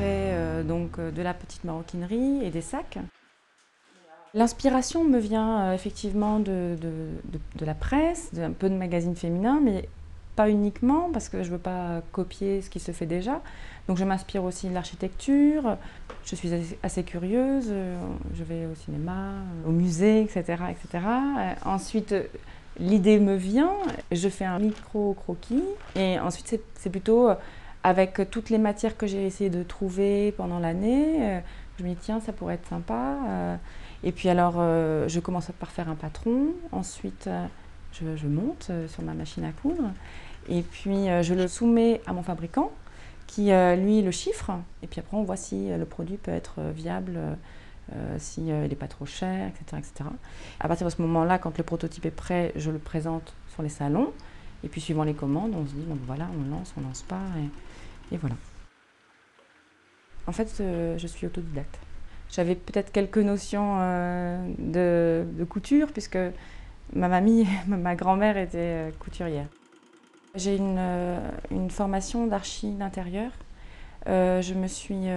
crée donc de la petite maroquinerie et des sacs. L'inspiration me vient effectivement de la presse, d'un peu de magazines féminins, mais pas uniquement parce que je ne veux pas copier ce qui se fait déjà. Donc je m'inspire aussi de l'architecture, je suis assez curieuse, je vais au cinéma, au musée, etc. etc. Ensuite, l'idée me vient, je fais un micro-croquis et ensuite c'est plutôt avec toutes les matières que j'ai essayé de trouver pendant l'année, je me dis tiens ça pourrait être sympa. Et puis alors je commence par faire un patron, ensuite je monte sur ma machine à coudre et puis je le soumets à mon fabricant qui lui le chiffre et puis après on voit si le produit peut être viable, si il n'est pas trop cher, etc., etc. À partir de ce moment-là, quand le prototype est prêt, je le présente sur les salons et puis suivant les commandes, on se dit bon voilà, on lance pas et voilà. En fait, je suis autodidacte. J'avais peut-être quelques notions de couture puisque ma mamie, ma grand-mère était couturière. J'ai une formation d'archi d'intérieur. Je me suis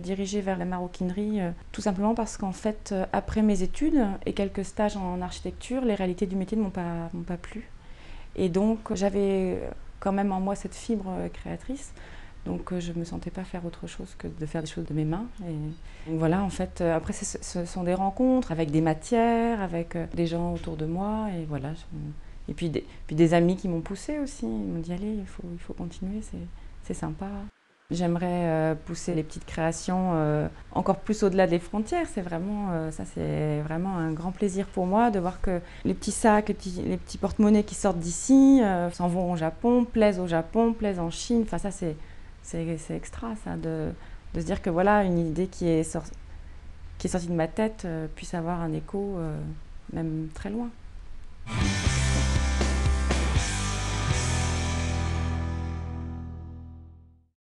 dirigée vers la maroquinerie tout simplement parce qu'en fait, après mes études et quelques stages en architecture, les réalités du métier ne m'ont pas plu. Et donc, j'avais quand même en moi cette fibre créatrice. Donc, je ne me sentais pas faire autre chose que de faire des choses de mes mains. Et donc, voilà, en fait, après, ce sont des rencontres avec des matières, avec des gens autour de moi. Et voilà. Et puis des amis qui m'ont poussée aussi. Ils m'ont dit, allez, il faut continuer, c'est sympa. J'aimerais pousser les petites créations encore plus au-delà des frontières. C'est vraiment, ça c'est vraiment un grand plaisir pour moi de voir que les petits sacs, les petits porte-monnaies qui sortent d'ici s'en vont au Japon, plaisent en Chine. Enfin ça c'est extra ça de se dire que voilà une idée qui est sortie de ma tête puisse avoir un écho même très loin.